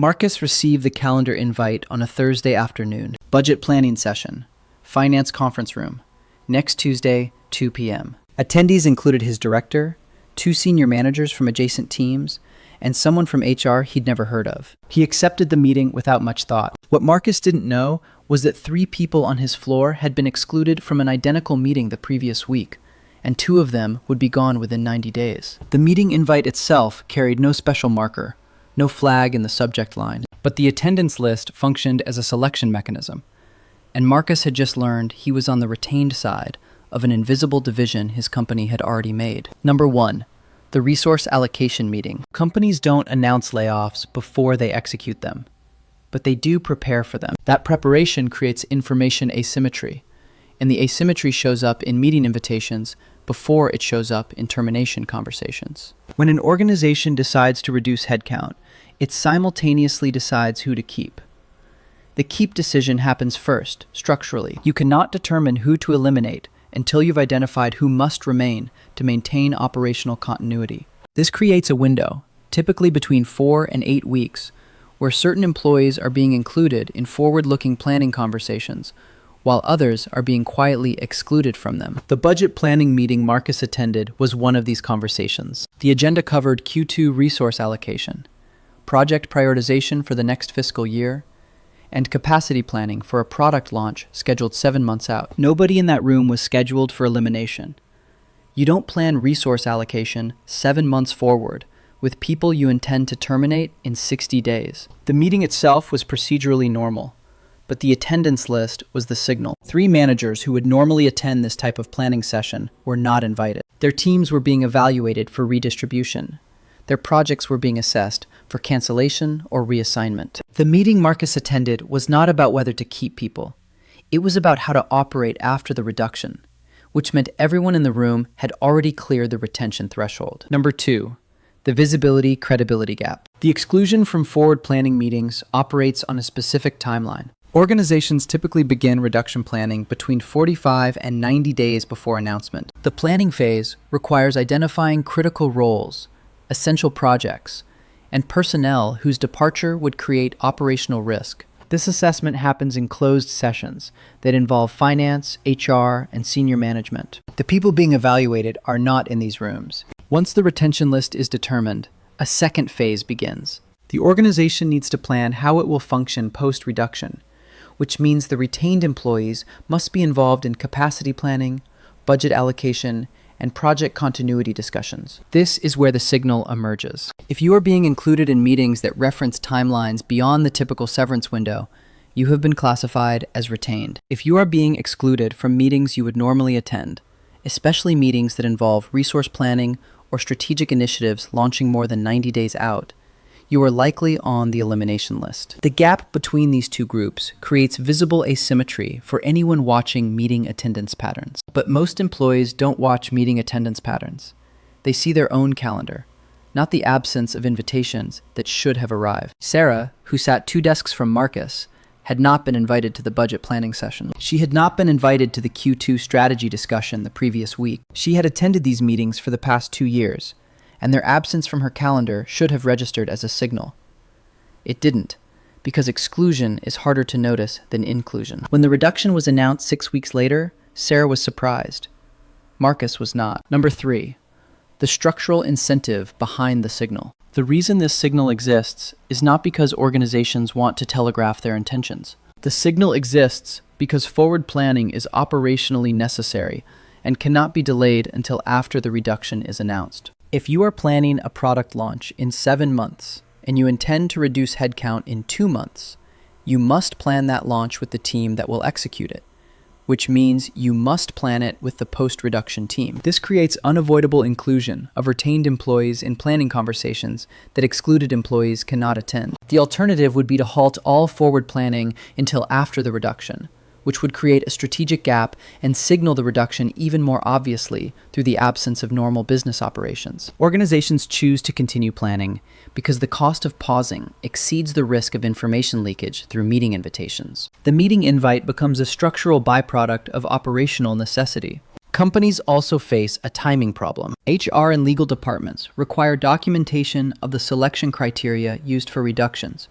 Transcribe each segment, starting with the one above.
Marcus received the calendar invite on a Thursday afternoon. Budget planning session. Finance conference room. Next Tuesday, 2 p.m. Attendees included his director, 2 senior managers from adjacent teams, and someone from HR he'd never heard of. He accepted the meeting without much thought. What Marcus didn't know was that 3 people on his floor had been excluded from an identical meeting the previous week, and 2 of them would be gone within 90 days. The meeting invite itself carried no special marker, no flag in the subject line, but the attendance list functioned as a selection mechanism, and Marcus had just learned he was on the retained side of an invisible division his company had already made. Number 1. The resource allocation meeting. Companies don't announce layoffs before they execute them, but they do prepare for them. That preparation creates information asymmetry, and the asymmetry shows up in meeting invitations before it shows up in termination conversations. When an organization decides to reduce headcount, it simultaneously decides who to keep. The keep decision happens first, structurally. You cannot determine who to eliminate until you've identified who must remain to maintain operational continuity. This creates a window, typically between 4 and 8 weeks, where certain employees are being included in forward-looking planning conversations, while others are being quietly excluded from them. The budget planning meeting Marcus attended was one of these conversations. The agenda covered Q2 resource allocation, project prioritization for the next fiscal year, and capacity planning for a product launch scheduled 7 months out. Nobody in that room was scheduled for elimination. You don't plan resource allocation 7 months forward with people you intend to terminate in 60 days. The meeting itself was procedurally normal, but the attendance list was the signal. 3 managers who would normally attend this type of planning session were not invited. Their teams were being evaluated for redistribution. Their projects were being assessed for cancellation or reassignment. The meeting Marcus attended was not about whether to keep people. It was about how to operate after the reduction, which meant everyone in the room had already cleared the retention threshold. Number 2, the visibility credibility gap. The exclusion from forward planning meetings operates on a specific timeline. Organizations typically begin reduction planning between 45 and 90 days before announcement. The planning phase requires identifying critical roles, essential projects, and personnel whose departure would create operational risk. This assessment happens in closed sessions that involve finance, HR, and senior management. The people being evaluated are not in these rooms. Once the retention list is determined, a second phase begins. The organization needs to plan how it will function post-reduction, which means the retained employees must be involved in capacity planning, budget allocation, and project continuity discussions. This is where the signal emerges. If you are being included in meetings that reference timelines beyond the typical severance window, you have been classified as retained. If you are being excluded from meetings you would normally attend, especially meetings that involve resource planning or strategic initiatives launching more than 90 days out, you are likely on the elimination list. The gap between these 2 groups creates visible asymmetry for anyone watching meeting attendance patterns. But most employees don't watch meeting attendance patterns. They see their own calendar, not the absence of invitations that should have arrived. Sarah, who sat 2 desks from Marcus, had not been invited to the budget planning session. She had not been invited to the Q2 strategy discussion the previous week. She had attended these meetings for the past 2 years, and their absence from her calendar should have registered as a signal. It didn't, because exclusion is harder to notice than inclusion. When the reduction was announced 6 weeks later, Sarah was surprised. Marcus was not. Number 3, the structural incentive behind the signal. The reason this signal exists is not because organizations want to telegraph their intentions. The signal exists because forward planning is operationally necessary and cannot be delayed until after the reduction is announced. If you are planning a product launch in 7 months and you intend to reduce headcount in 2 months, you must plan that launch with the team that will execute it, which means you must plan it with the post-reduction team. This creates unavoidable inclusion of retained employees in planning conversations that excluded employees cannot attend. The alternative would be to halt all forward planning until after the reduction, which would create a strategic gap and signal the reduction even more obviously through the absence of normal business operations. Organizations choose to continue planning because the cost of pausing exceeds the risk of information leakage through meeting invitations. The meeting invite becomes a structural byproduct of operational necessity. Companies also face a timing problem. HR and legal departments require documentation of the selection criteria used for reductions,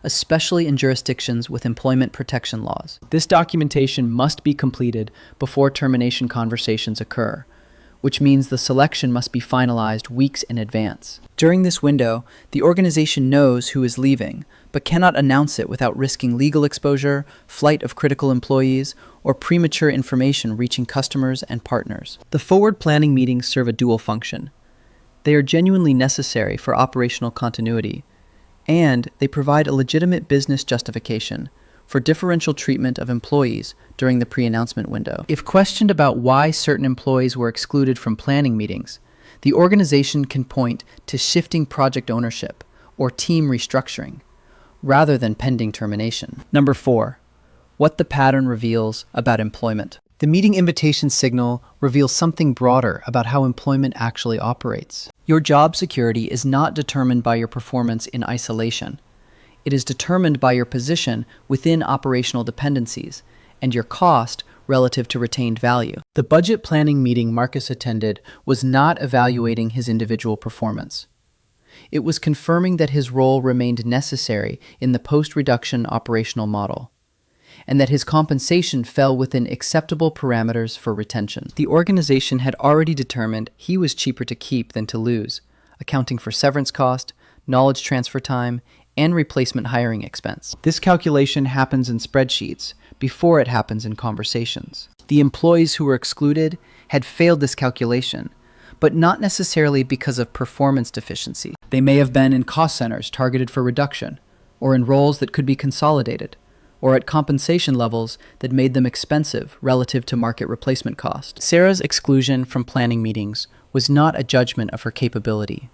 especially in jurisdictions with employment protection laws. This documentation must be completed before termination conversations occur, which means the selection must be finalized weeks in advance. During this window, the organization knows who is leaving, but cannot announce it without risking legal exposure, flight of critical employees, or premature information reaching customers and partners. The forward planning meetings serve a dual function. They are genuinely necessary for operational continuity, and they provide a legitimate business justification for differential treatment of employees during the pre-announcement window. If questioned about why certain employees were excluded from planning meetings, the organization can point to shifting project ownership or team restructuring, rather than pending termination. Number 4, what the pattern reveals about employment. The meeting invitation signal reveals something broader about how employment actually operates. Your job security is not determined by your performance in isolation. It is determined by your position within operational dependencies and your cost relative to retained value. The budget planning meeting Marcus attended was not evaluating his individual performance. It was confirming that his role remained necessary in the post-reduction operational model, and that his compensation fell within acceptable parameters for retention. The organization had already determined he was cheaper to keep than to lose, accounting for severance cost, knowledge transfer time, and replacement hiring expense. This calculation happens in spreadsheets before it happens in conversations. The employees who were excluded had failed this calculation, but not necessarily because of performance deficiency. They may have been in cost centers targeted for reduction, or in roles that could be consolidated, or at compensation levels that made them expensive relative to market replacement cost. Sarah's exclusion from planning meetings was not a judgment of her capability.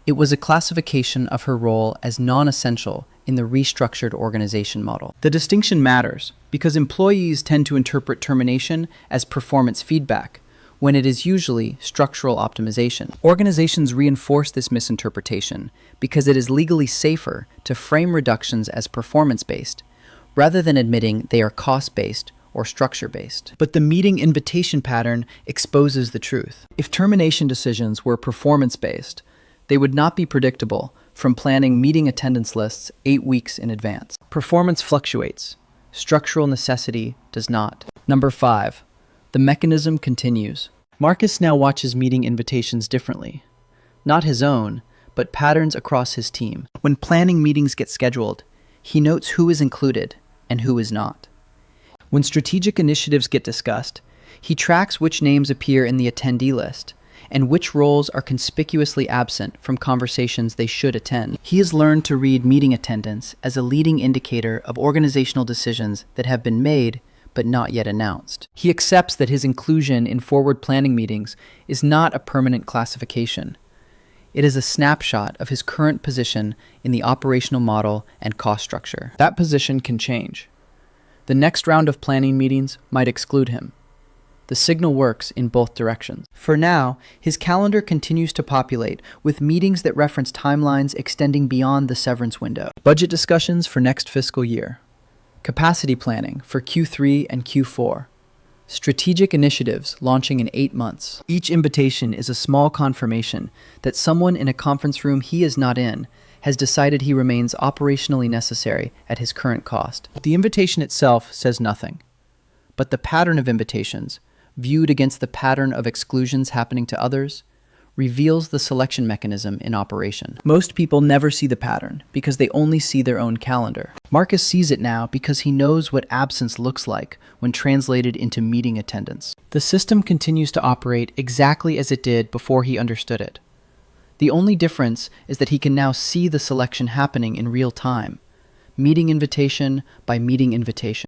It was a classification of her role as non-essential in the restructured organization model. The distinction matters because employees tend to interpret termination as performance feedback, when it is usually structural optimization. Organizations reinforce this misinterpretation because it is legally safer to frame reductions as performance-based, rather than admitting they are cost-based or structure-based. But the meeting invitation pattern exposes the truth. If termination decisions were performance-based, they would not be predictable from planning meeting attendance lists 8 weeks in advance. Performance fluctuates. Structural necessity does not. Number 5, the mechanism continues. Marcus now watches meeting invitations differently. Not his own, but patterns across his team. When planning meetings get scheduled, he notes who is included and who is not. When strategic initiatives get discussed, he tracks which names appear in the attendee list and which roles are conspicuously absent from conversations they should attend. He has learned to read meeting attendance as a leading indicator of organizational decisions that have been made but not yet announced. He accepts that his inclusion in forward planning meetings is not a permanent classification. It is a snapshot of his current position in the operational model and cost structure. That position can change. The next round of planning meetings might exclude him. The signal works in both directions. For now, his calendar continues to populate with meetings that reference timelines extending beyond the severance window. Budget discussions for next fiscal year. Capacity planning for Q3 and Q4. Strategic initiatives launching in 8 months. Each invitation is a small confirmation that someone in a conference room he is not in has decided he remains operationally necessary at his current cost. The invitation itself says nothing, but the pattern of invitations, viewed against the pattern of exclusions happening to others, reveals the selection mechanism in operation. Most people never see the pattern because they only see their own calendar. Marcus sees it now because he knows what absence looks like when translated into meeting attendance. The system continues to operate exactly as it did before he understood it. The only difference is that he can now see the selection happening in real time, meeting invitation by meeting invitation.